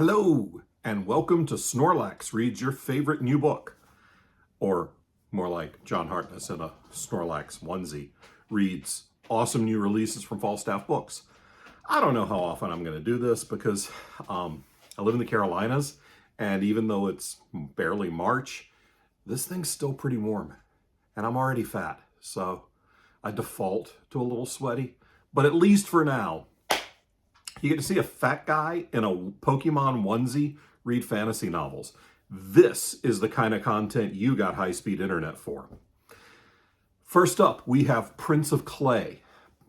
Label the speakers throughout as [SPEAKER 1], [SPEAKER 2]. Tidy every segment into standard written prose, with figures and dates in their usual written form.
[SPEAKER 1] Hello, and welcome to Snorlax Reads Your Favorite New Book. Or more like John Hartness in a Snorlax onesie reads awesome new releases from Falstaff Books. I don't know how often I'm going to do this because I live in the Carolinas, and even though it's barely March, this thing's still pretty warm, and I'm already fat, so I default to a little sweaty. But at least for now, you get to see a fat guy in a Pokemon onesie read fantasy novels. This is the kind of content you got high-speed internet for. First up, we have Prince of Clay,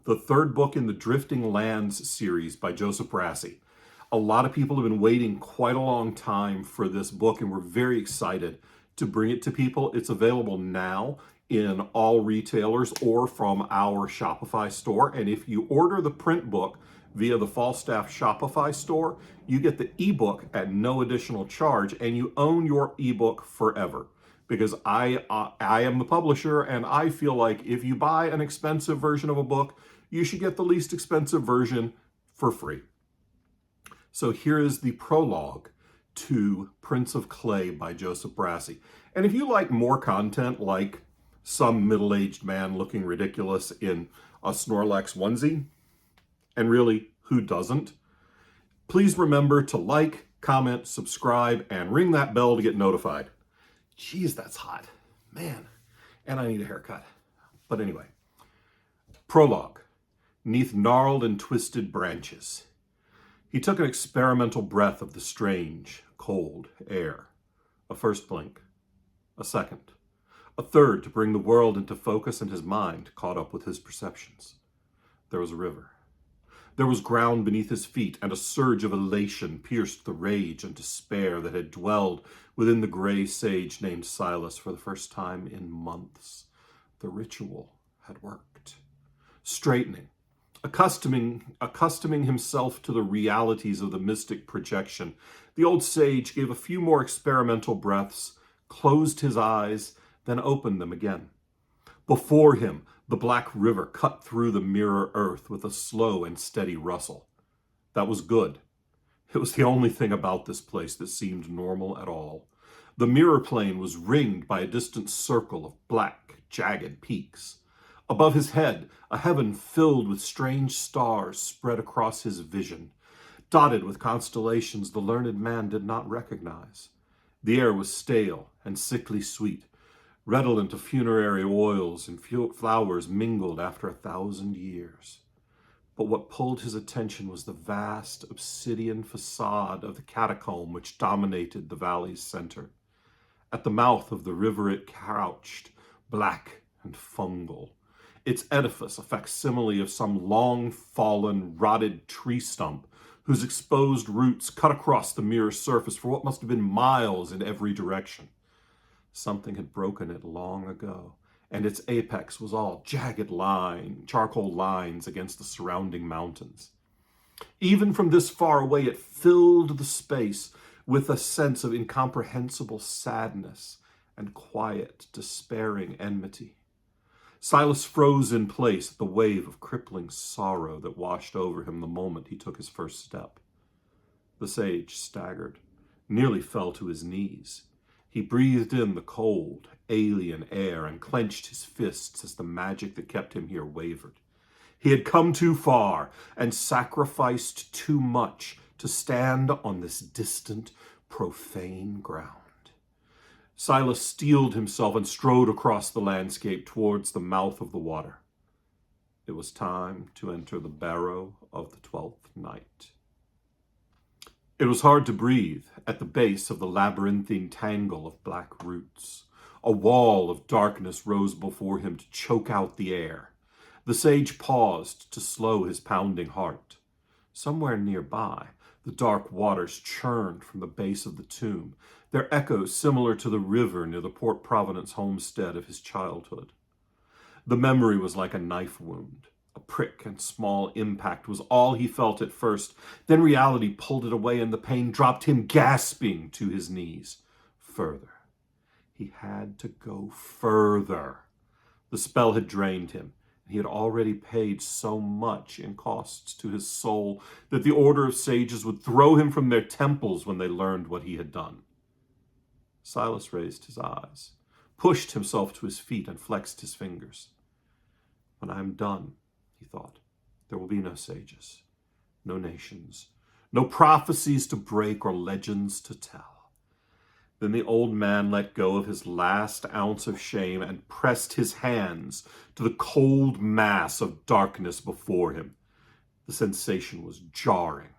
[SPEAKER 1] the third book in the Drifting Lands series by Joseph Brassey. A lot of people have been waiting quite a long time for this book, and we're very excited to bring it to people. It's available now in all retailers or from our Shopify store. And if you order the print book via the Falstaff Shopify store, you get the ebook at no additional charge, and you own your ebook forever. Because I am the publisher, and I feel like if you buy an expensive version of a book, you should get the least expensive version for free. So here is the prologue to Prince of Clay by Joseph Brassey. And if you like more content like some middle-aged man looking ridiculous in a Snorlax onesie, and really, who doesn't? Please remember to like, comment, subscribe, and ring that bell to get notified. Jeez, that's hot. Man, and I need a haircut. But anyway, prologue. 'Neath gnarled and twisted branches. He took an experimental breath of the strange, cold air. A first blink. A second. A third to bring the world into focus, and his mind caught up with his perceptions. There was a river. There was ground beneath his feet, and a surge of elation pierced the rage and despair that had dwelled within the gray sage named Silas for the first time in months. The ritual had worked. Straightening, accustoming himself to the realities of the mystic projection, the old sage gave a few more experimental breaths, closed his eyes, then opened them again. Before him, the black river cut through the mirror earth with a slow and steady rustle. That was good. It was the only thing about this place that seemed normal at all. The mirror plane was ringed by a distant circle of black, jagged peaks. Above his head, a heaven filled with strange stars spread across his vision, dotted with constellations the learned man did not recognize. The air was stale and sickly sweet, redolent of funerary oils and flowers mingled after 1,000 years. But what pulled his attention was the vast obsidian facade of the catacomb which dominated the valley's center. At the mouth of the river it crouched, black and fungal, its edifice a facsimile of some long-fallen, rotted tree stump whose exposed roots cut across the mirror surface for what must have been miles in every direction. Something had broken it long ago, and its apex was all jagged charcoal lines against the surrounding mountains. Even from this far away, it filled the space with a sense of incomprehensible sadness and quiet, despairing enmity. Silas froze in place at the wave of crippling sorrow that washed over him the moment he took his first step. The sage staggered, nearly fell to his knees. He breathed in the cold, alien air and clenched his fists as the magic that kept him here wavered. He had come too far and sacrificed too much to stand on this distant, profane ground. Silas steeled himself and strode across the landscape towards the mouth of the water. It was time to enter the barrow of the 12th night. It was hard to breathe at the base of the labyrinthine tangle of black roots. A wall of darkness rose before him to choke out the air. The sage paused to slow his pounding heart. Somewhere nearby, the dark waters churned from the base of the tomb, their echoes similar to the river near the Port Providence homestead of his childhood. The memory was like a knife wound. A prick and small impact was all he felt at first. Then reality pulled it away, and the pain dropped him gasping to his knees. Further. He had to go further. The spell had drained him, He had already paid so much in costs to his soul that the order of sages would throw him from their temples when they learned what he had done. Silas raised his eyes, pushed himself to his feet, and flexed his fingers. When I am done, he thought, there will be no sages, no nations, no prophecies to break or legends to tell. Then the old man let go of his last ounce of shame and pressed his hands to the cold mass of darkness before him. The sensation was jarring,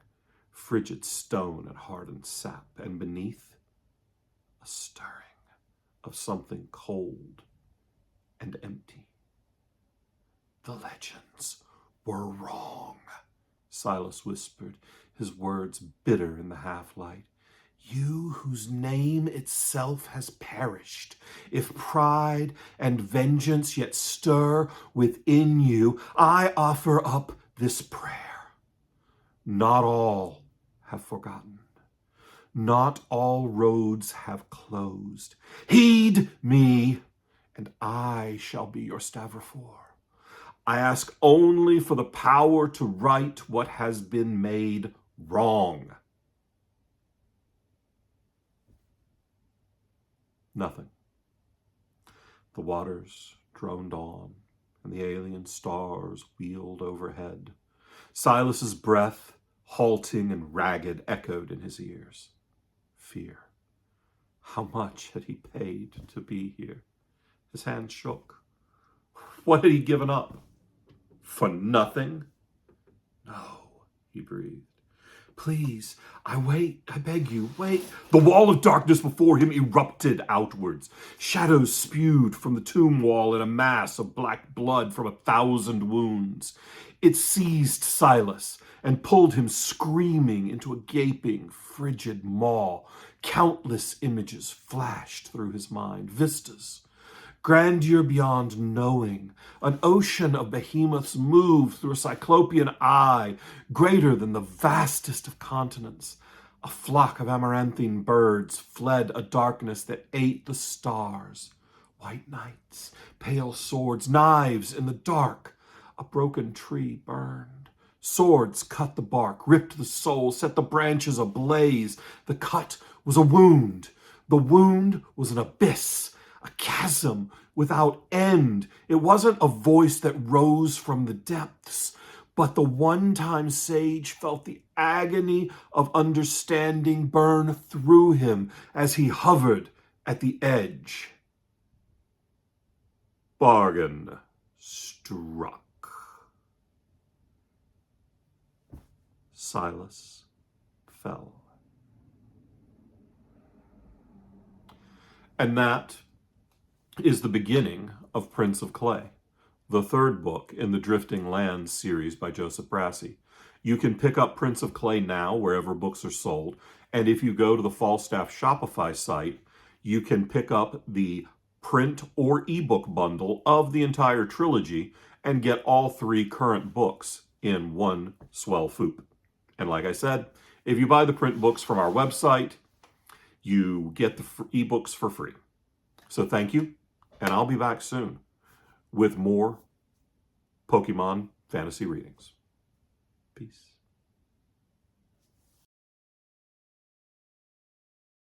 [SPEAKER 1] frigid stone and hardened sap, and beneath, a stirring of something cold and empty. The legends were wrong, Silas whispered, his words bitter in the half-light. You whose name itself has perished, if pride and vengeance yet stir within you, I offer up this prayer. Not all have forgotten. Not all roads have closed. Heed me, and I shall be your Stavrofor. I ask only for the power to right what has been made wrong. Nothing. The waters droned on, and the alien stars wheeled overhead. Silas's breath, halting and ragged, echoed in his ears. Fear. How much had he paid to be here? His hand shook. What had he given up? For nothing? No, he breathed. Please, I beg you, wait. The wall of darkness before him erupted outwards. Shadows spewed from the tomb wall in a mass of black blood from 1,000 wounds. It seized Silas and pulled him screaming into a gaping, frigid maw. Countless images flashed through his mind, vistas. Grandeur beyond knowing. An ocean of behemoths moved through a cyclopean eye, greater than the vastest of continents. A flock of amaranthine birds fled a darkness that ate the stars. White knights, pale swords, knives in the dark. A broken tree burned. Swords cut the bark, ripped the soul, set the branches ablaze. The cut was a wound. The wound was an abyss. A chasm without end. It wasn't a voice that rose from the depths, but the one-time sage felt the agony of understanding burn through him as he hovered at the edge. Bargain struck. Silas fell. And that is the beginning of Prince of Clay, the third book in the Drifting Lands series by Joseph Brassey. You can pick up Prince of Clay now wherever books are sold, and if you go to the Falstaff Shopify site, you can pick up the print or ebook bundle of the entire trilogy and get all 3 current books in one swell foop. And like I said, if you buy the print books from our website, you get the ebooks for free. So thank you, and I'll be back soon with more Pokemon fantasy readings. Peace.